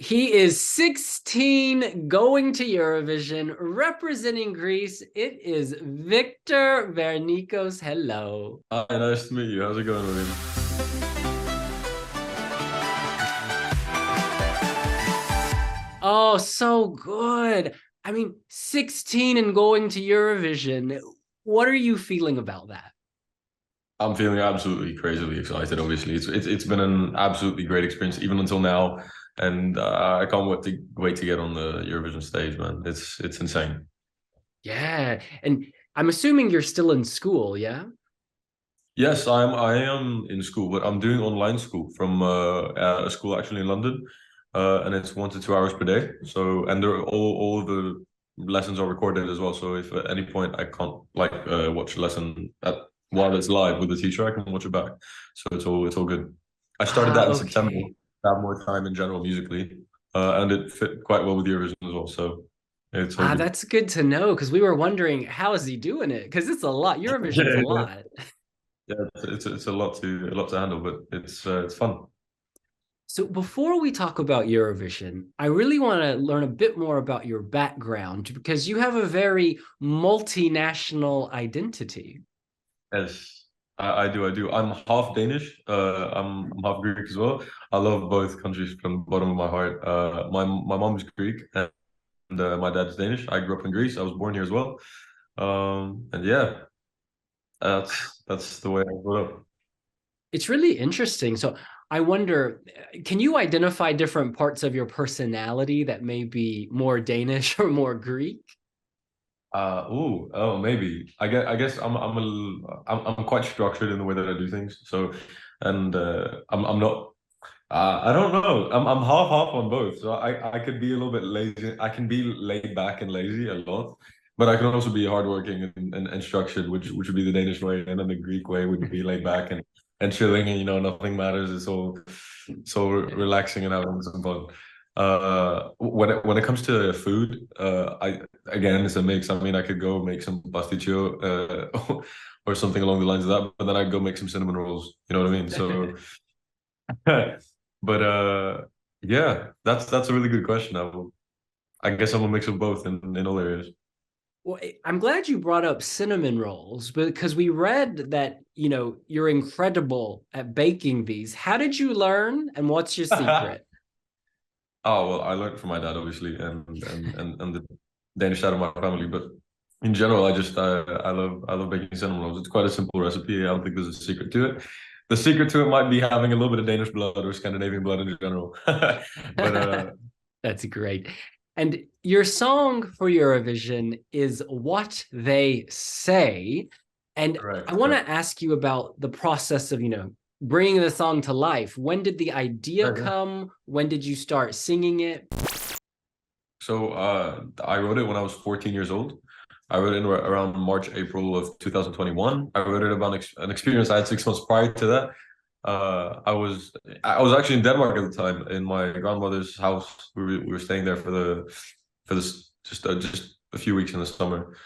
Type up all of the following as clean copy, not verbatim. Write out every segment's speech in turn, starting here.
He is 16, going to Eurovision, representing Greece. It is Victor Vernicos. Hello. Hi, nice to meet you. How's it going, William? Oh, so good. I mean, 16 and going to Eurovision. What are you feeling about that? I'm feeling absolutely crazily excited. Obviously, it's been an absolutely great experience even until now, and I can't wait to get on the Eurovision stage, man. It's insane. Yeah. And I'm assuming you're still in school, yeah? Yes, I am in school, but I'm doing online school from a school actually in London, and it's 1 to 2 hours per day. So, and they're all of the lessons are recorded as well. So if at any point I can't watch a lesson while it's live with the teacher, I can watch it back. So it's all good. I started Ah, that in September okay. to have more time in general musically, and it fit quite well with Eurovision as well. So it's all Ah, good. that's good to know because we were wondering how is he doing it? Because it's a lot. Eurovision's a Yeah, lot. yeah, it's a lot to handle, but it's fun. So before we talk about Eurovision, I really want to learn a bit more about your background because you have a very multinational identity. Yes, I do. I do. I'm half Danish. I'm half Greek as well. I love both countries from the bottom of my heart. My mom's Greek and my dad's Danish. I grew up in Greece. I was born here as well. And yeah, that's the way I grew up. It's really interesting. So I wonder, can you identify different parts of your personality that may be more Danish or more Greek? Oh, maybe. I guess I'm quite structured in the way that I do things. So, and I'm not. I don't know. I'm half half on both. So I could be a little bit lazy. I can be laid back and lazy a lot, but I can also be hardworking and structured, which would be the Danish way, and then the Greek way would be laid back and chilling, and nothing matters. It's all so relaxing and having some fun. When it comes to food, I again it's a mix. I mean, I could go make some pasticcio, or something along the lines of that, but then I'd go make some cinnamon rolls. You know what I mean? So. But yeah, that's a really good question. I guess I'm a mix of both in all areas. Well, I'm glad you brought up cinnamon rolls because we read that, you're incredible at baking these. How did you learn and what's your secret? Oh well, I learned from my dad obviously, and the Danish side of my family. But in general, I love baking cinnamon rolls. It's quite a simple recipe. I don't think there's a secret to it. The secret to it might be having a little bit of Danish blood or Scandinavian blood in general. But That's great. And your song for Eurovision is What They Say. And I correct, want correct. to ask you about the process of, bringing the song to life. When did the idea Yeah, yeah. come? When did you start singing it? So I wrote it when I was 14 years old. I wrote it in around March, April of 2021. I wrote it about an experience I had 6 months prior to that. I was actually in Denmark at the time in my grandmother's house. We were staying there for this just a few weeks in the summer,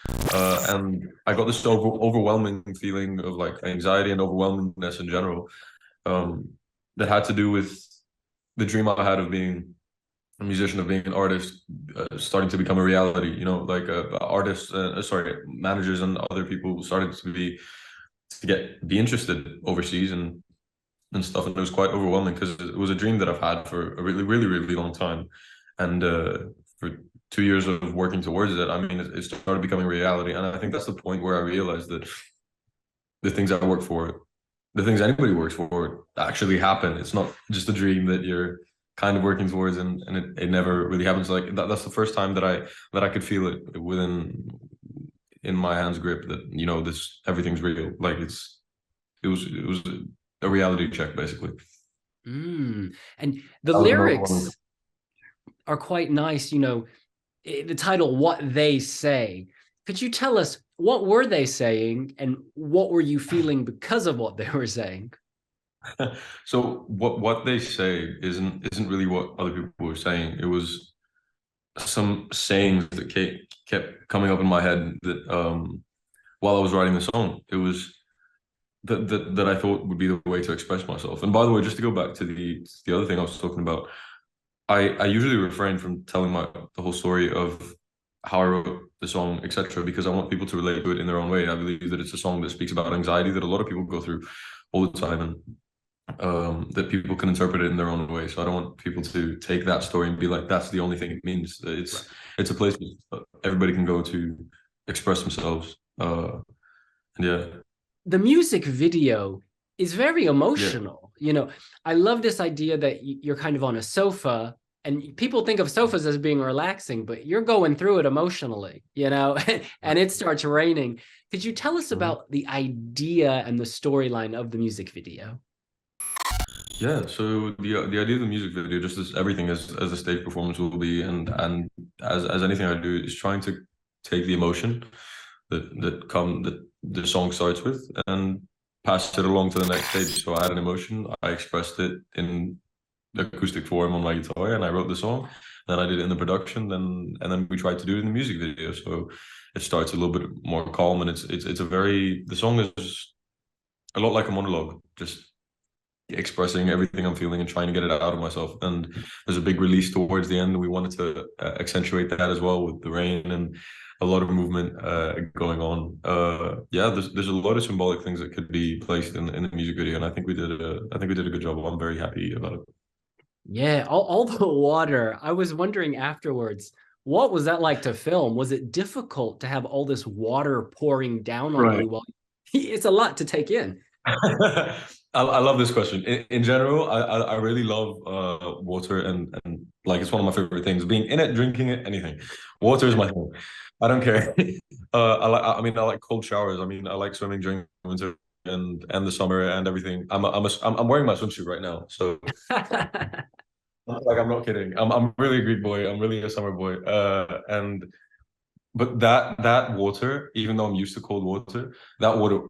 and I got this overwhelming feeling of like anxiety and overwhelmingness in general, um, that had to do with the dream I had of being a musician, of being an artist, starting to become a reality. Like artists, sorry, managers and other people started to be interested overseas and stuff, and it was quite overwhelming because it was a dream that I've had for a really, really, really long time, and for 2 years of working towards it, I mean, it started becoming reality, and I think that's the point where I realized that the things I work for, the things anybody works for, actually happen. It's not just a dream that you're kind of working towards, and it never really happens. Like that's the first time that I could feel it in my hands grip that this everything's real. Like it was a reality check basically. And the That was an overwhelming. lyrics are quite nice. The title, What They Say. Could you tell us what were they saying and what were you feeling because of what they were saying? So what they say isn't really what other people were saying. It was some sayings that kept coming up in my head that while I was writing the song. It was that I thought would be the way to express myself. And by the way, just to go back to the other thing I was talking about, I usually refrain from telling the whole story of how I wrote the song, etc., because I want people to relate to it in their own way. I believe that it's a song that speaks about anxiety that a lot of people go through all the time, and that people can interpret it in their own way. So I don't want people to take that story and be like, that's the only thing it means. It's a place everybody can go to express themselves. And yeah, The music video is very yeah, emotional. You know, I love this idea that you're kind of on a sofa, and people think of sofas as being relaxing, but you're going through it emotionally, you know, and it starts raining. Could you tell us mhm. about the idea and the storyline of the music video? Yeah. So the idea of the music video, just as everything as a stage performance will be, and as anything I do, is trying to take the emotion that the song starts with and pass it along to the next stage. So I had an emotion, I expressed it in acoustic form on my guitar, and I wrote the song. Then I did it in the production, and then we tried to do it in the music video. So it starts a little bit more calm, and it's a very the song is a lot like a monologue, just expressing everything I'm feeling and trying to get it out of myself. And there's a big release towards the end. We wanted to accentuate that as well with the rain and a lot of movement going on. Yeah, there's a lot of symbolic things that could be placed in the music video, and I think we did a good job. I'm very happy about it. Yeah, all the water. I was wondering afterwards, what was that like to film? Was it difficult to have all this water pouring down on Right. you while it's a lot to take in? I love this question. In general, I really love water, and like it's one of my favorite things. Being in it, drinking it, anything. Water is my thing. I don't care. I mean, I like cold showers. I mean, I like swimming during winter and the summer and everything. I'm wearing my swimsuit right now, so like I'm not kidding. I'm really a Greek boy. I'm really a summer boy. And but that water, even though I'm used to cold water, that water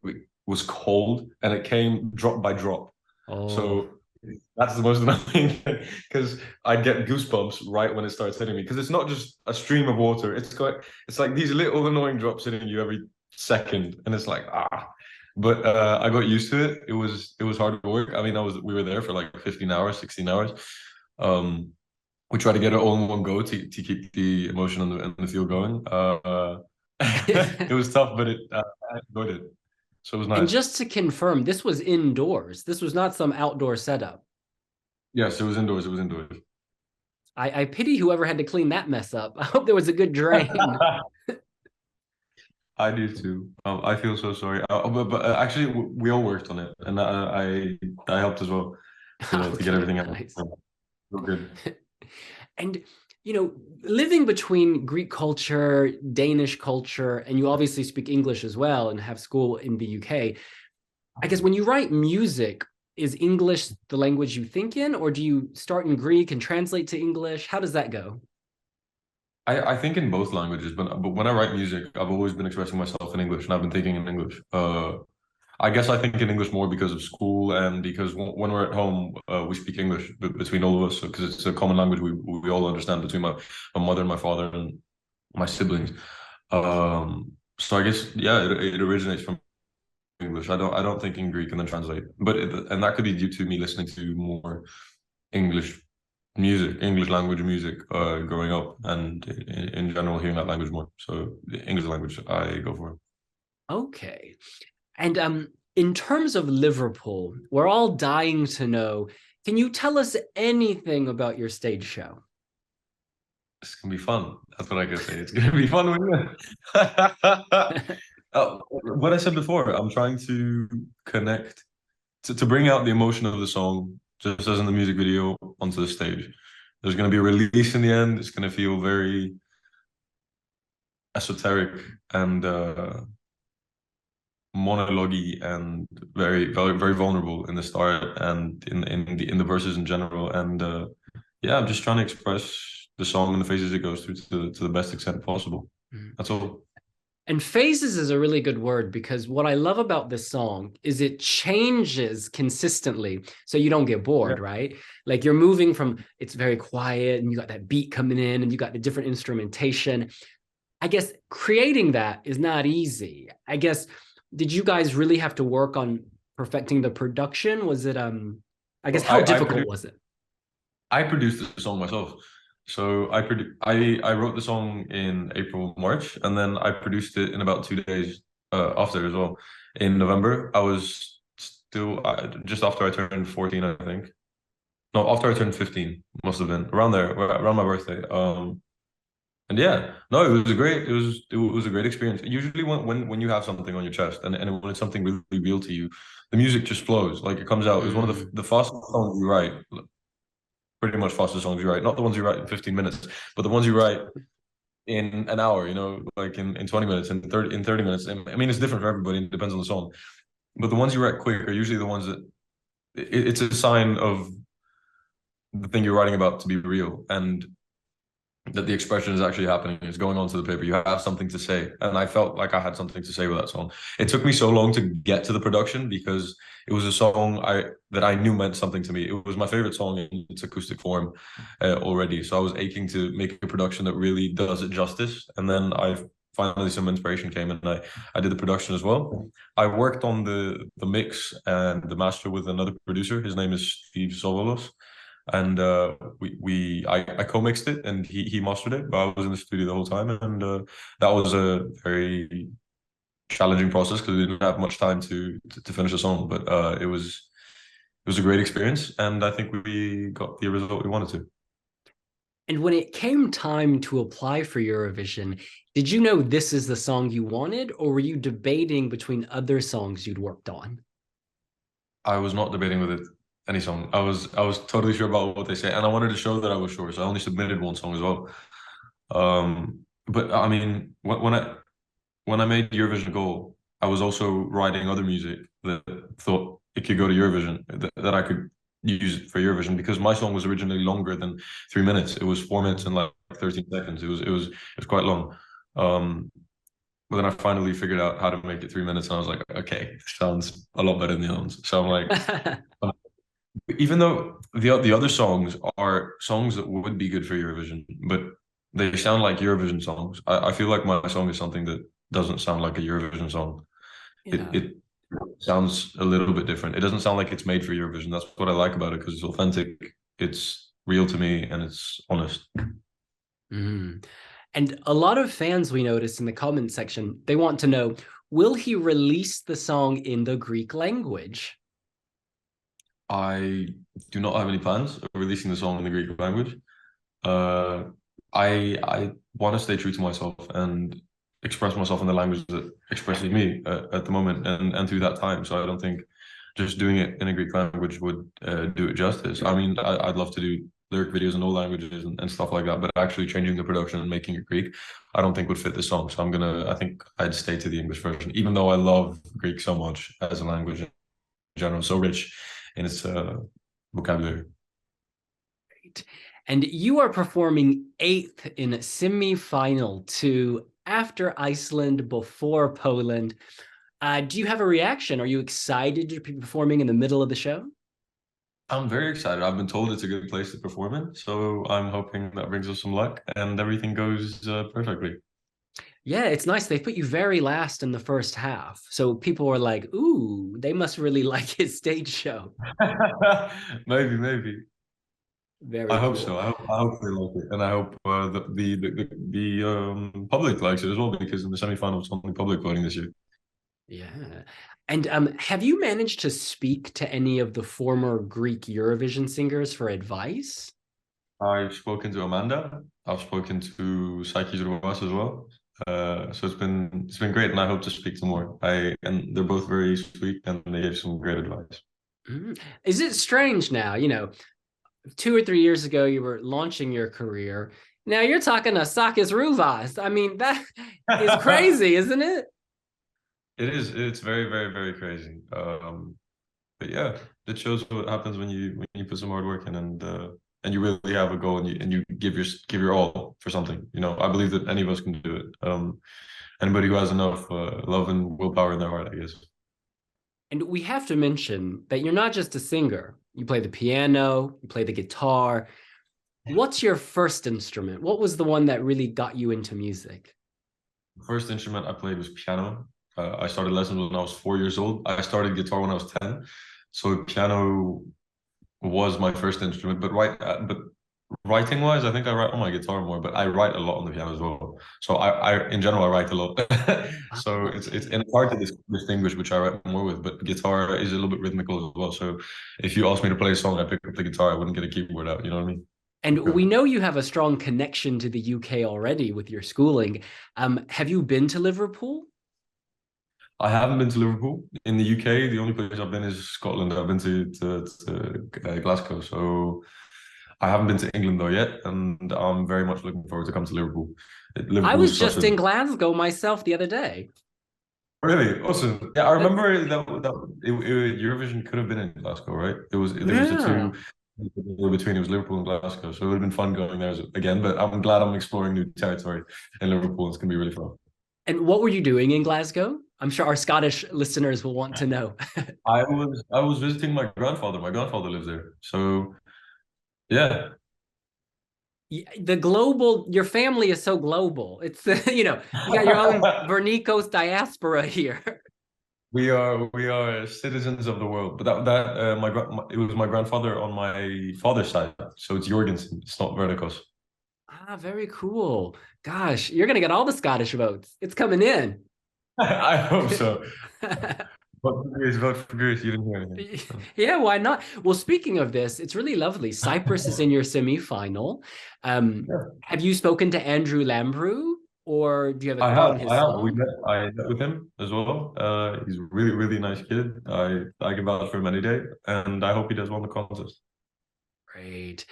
was cold and it came drop by drop. Oh, So that's the most annoying thing because I get goosebumps right when it starts hitting me because it's not just a stream of water. It's like these little annoying drops hitting you every second, and it's like ah. But I got used to it. It was hard work. I mean, we were there for like 15 hours, 16 hours. Um, we try to get it all in one go to keep the emotion and the feel going. It was tough, but I enjoyed it, so it was and nice. just to confirm, this was indoors. This was not some outdoor setup. Yes, it was indoors. It was indoors. I pity whoever had to clean that mess up. I hope there was a good drain. I do too. I feel so sorry. But actually, we all worked on it, and I helped as well to get Okay, everything out. nice. So, so good. And you know, living between Greek culture, Danish culture, and you obviously speak English as well and have school in the UK. I guess when you write music, is English the language you think in, or do you start in Greek and translate to English? How does that go? I think in both languages, but when I write music, I've always been expressing myself in English, and I've been thinking in English. I guess I think in English more because of school and because when we're at home, we speak English between all of us because it's a common language we all understand between my mother and my father and my siblings. So I guess yeah, it originates from English. I don't think in Greek and then translate, and that could be due to me listening to more English music, English language music, growing up, and in general hearing that language more. So the English language I go for. Okay. And in terms of Liverpool, we're all dying to know. Can you tell us anything about your stage show? It's gonna be fun. That's what I can say. It's gonna be fun with you. What I said before, I'm trying to connect to bring out the emotion of the song, just as in the music video, onto the stage. There's gonna be a release in the end. It's gonna feel very esoteric and monologue and very vulnerable in the start and in the verses in general. And yeah, I'm just trying to express the song and the phases it goes through to the best extent possible. Mhm. That's all. And phases is a really good word because what I love about this song is it changes consistently. So you don't get Yeah. bored, right? Like you're moving from it's very quiet and you got that beat coming in and you got the different instrumentation. I guess creating that is not easy. I guess, did you guys really have to work on perfecting the production? Was it I guess Well, how I difficult produced was it? I produced the song myself. So I wrote the song in April, March, and then I produced it in about 2 days after as well. In November, I was still just after I turned 14, I think. No, after I turned 15, must have been around there, around my birthday. And yeah, no, it was a great experience. Usually when you have something on your chest and when it's something really real to you, the music just flows. Like it comes out. It was one of Mm. the fastest songs you write, pretty much fastest songs you write. Not the ones you write in 15 minutes, but the ones you write in an hour, like in 20 minutes, in 30 minutes. I mean, it's different for everybody, it depends on the song. But the ones you write quick are usually the ones that it's a sign of the thing you're writing about to be real and that the expression is actually happening. It's going onto the paper. You have something to say. And I felt like I had something to say with that song. It took me so long to get to the production because it was a song that I knew meant something to me. It was my favorite song in its acoustic form already. So I was aching to make a production that really does it justice. And then I finally some inspiration came and I did the production as well. I worked on the mix and the master with another producer. His name is Steve Sovolos, and I co-mixed it and he mastered it, but I was in the studio the whole time, and that was a very challenging process because we didn't have much time to finish the song, but it was a great experience, and I think we got the result we wanted to. And when it came time to apply for Eurovision, did you know this is the song you wanted, or were you debating between other songs you'd worked on? I was not debating with it any song. I was totally sure about what they say, and I wanted to show that I was sure, so I only submitted one song as well. But I mean, when I made Eurovision Goal, I was also writing other music that thought it could go to Eurovision, that I could use for Eurovision because my song was originally longer than 3 minutes. It was 4 minutes and like 13 seconds. It was quite long. Um, but then I finally figured out how to make it 3 minutes, and I was like, okay, this sounds a lot better than the other ones. So I'm like, even though the other songs are songs that would be good for Eurovision, but they sound like Eurovision songs. I feel like my song is something that doesn't sound like a Eurovision song. It Yeah. it sounds a little bit different. It doesn't sound like it's made for Eurovision. That's what I like about it because it's authentic, it's real to me, and it's honest. Mm. And a lot of fans we notice in the comment section, they want to know, will he release the song in the Greek language? I do not have any plans of releasing the song in the Greek language. Uh, I want to stay true to myself and express myself in the language that expresses me at the moment and through that time. So I don't think just doing it in a Greek language would do it justice. I mean, I'd love to do lyric videos in all languages and stuff like that, but actually changing the production and making it Greek, I don't think would fit this song. So I think I'd stay to the English version, even though I love Greek so much as a language in general, so rich in its vocabulary. And you are performing eighth in semi-final two after Iceland, before Poland. Do you have a reaction? Are you excited to be performing in the middle of the show? I'm very excited. I've been told it's a good place to perform in, so I'm hoping that brings us some luck and everything goes perfectly. Yeah, it's nice. They put you very last in the first half. So people were like, ooh, they must really like his stage show. Maybe, maybe. I Very hope cool. so. I hope they like it, and I hope the public likes it as well because in the semifinal it's only public voting this year. Yeah. And have you managed to speak to any of the former Greek Eurovision singers for advice? I've spoken to Amanda. I've spoken to Psyche Roas as well. So it's been great, and I hope to speak to more. And they're both very sweet, and they gave some great advice. Mm. Is it strange now? 2 or 3 years ago, you were launching your career. Now you're talking to Sakis Ruvas. I mean, that is crazy, isn't it? It is. It's very, very, very crazy. But yeah, it shows what happens when you put some hard work in and you really have a goal and you give your all for something. I believe that any of us can do it. Anybody who has enough love and willpower in their heart, I guess. And we have to mention that you're not just a singer. You play the piano, you play the guitar. What's your first instrument? What was the one that really got you into music? First instrument I played was piano. I started lessons when I was 4 years old. I started guitar when I was 10. So piano was my first instrument, but writing wise, I think I write on my guitar more, but I write a lot on the piano as well. So I in general I write a lot. So it's hard to distinguish which I write more with, but guitar is a little bit rhythmical as well. So if you ask me to play a song, I pick up the guitar. I wouldn't get a keyboard out. You know what I mean? And we know you have a strong connection to the UK already with your schooling. Have you been to Liverpool? I haven't been to Liverpool. In the UK, the only place I've been is Scotland. I've been to Glasgow. So I haven't been to England though yet, and I'm very much looking forward to come to Liverpool. I Liverpool was is such just a in Glasgow myself the other day. really awesome. Yeah, I Uh, remember Eurovision could have been in Glasgow, right? There was the Yeah. two between it was Liverpool and Glasgow, so it would have been fun going there again. But I'm glad I'm exploring new territory in Liverpool. It's gonna be really fun. And what were you doing in Glasgow? I'm sure our Scottish listeners will want to know. I was visiting my grandfather. My grandfather lives there, so yeah. Your family is so global. It's, you know, you got your own Vernicos diaspora here. We are citizens of the world, but it was my grandfather on my father's side, so it's Jorgensen. It's not Vernicos. Ah, very cool. Gosh, you're gonna get all the Scottish votes. It's coming in. I hope so. Vote for Greece. You didn't hear anything. So. Yeah, why not? Well, speaking of this, it's really lovely. Cyprus is in your semifinal. Yeah. Have you spoken to Andrew Lambrew, or do you have a thought on I his have. song? I met with him as well. He's a really, really nice kid. I can vouch for him any day, and I hope he does well in the contest. Great.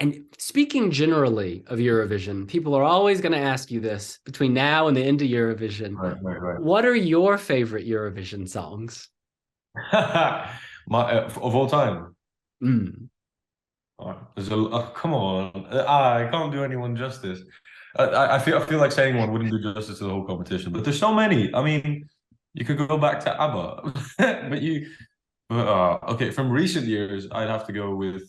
And speaking generally of Eurovision, people are always going to ask you this between now and the end of Eurovision. Right. What are your favorite Eurovision songs? My of all time. Mm. Come on. I can't do anyone justice. I feel like saying one wouldn't do justice to the whole competition, but there's so many. I mean, you could go back to ABBA, okay. From recent years, I'd have to go with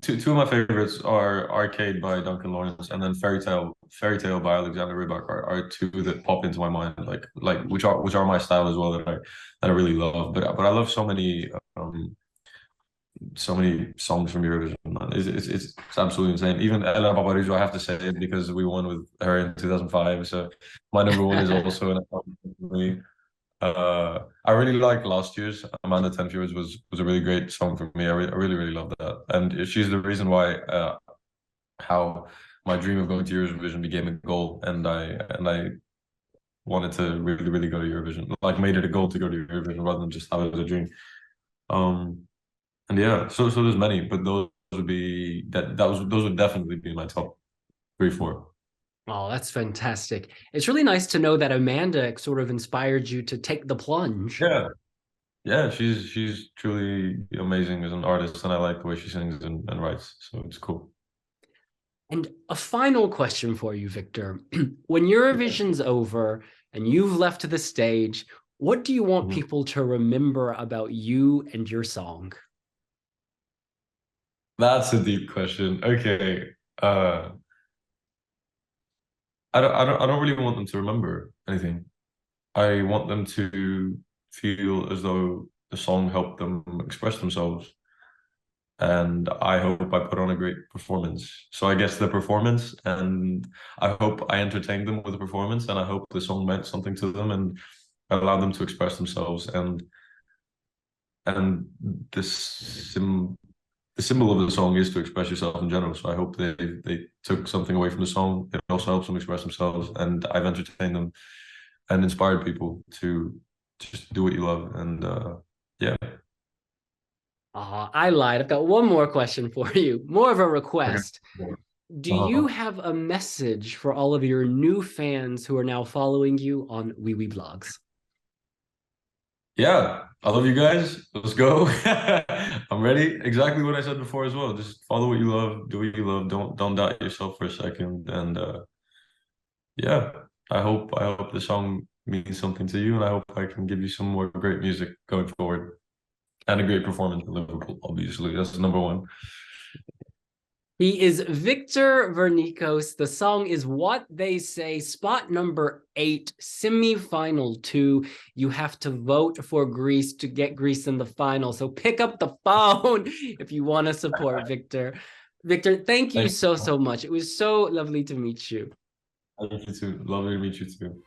two of my favorites are Arcade by Duncan Lawrence and then Fairy Tale by Alexander Rybak are two that pop into my mind, like which are my style as well that I really love. But I love so many songs from Eurovision, man. It's absolutely insane. Even Ella Paparizou, I have to say it because we won with her in 2005. So my number one is also an album for me. I really like last year's Amanda Tenfjord's was a really great song for me. I really really love that, and she's the reason why how my dream of going to Eurovision became a goal, and I wanted to really really go to Eurovision, like made it a goal to go to Eurovision rather than just have it as a dream. Um, and yeah, so there's many, but those would definitely be my top three, four. Oh, that's fantastic. It's really nice to know that Amanda sort of inspired you to take the plunge. Yeah, yeah, she's truly amazing as an artist, and I like the way she sings and writes. So it's cool. And a final question for you, Victor. When Yeah. Eurovision's over and you've left the stage, what do you want Mhm. people to remember about you and your song? That's a deep question. Okay. I don't really want them to remember anything. I want them to feel as though the song helped them express themselves. And I hope I put on a great performance. So I guess the performance, and I hope I entertained them with the performance, and I hope the song meant something to them and allowed them to express themselves. And the symbol of the song is to express yourself in general. So I hope they took something away from the song. It also helps them express themselves, and I've entertained them and inspired people to just do what you love. And yeah. I lied. I've got one more question for you, more of a Okay. request. Do you Uh, have a message for all of your new fans who are now following you on Wiwibloggs? yeah, I love you guys. Let's go. I'm ready. Exactly what I said before as well. Just follow what you love, do what you love. Don't doubt yourself for a second. And yeah, I hope the song means something to you, and I hope I can give you some more great music going forward and a great performance in Liverpool. Obviously, that's number one. He is Victor Vernicos. The song is What They Say, spot number 8, semi-final 2. You have to vote for Greece to get Greece in the final. So pick up the phone if you want to support Victor. Victor, thank you Thank so, you. so much. It was so lovely to meet you. Thank you too. Lovely to meet you too.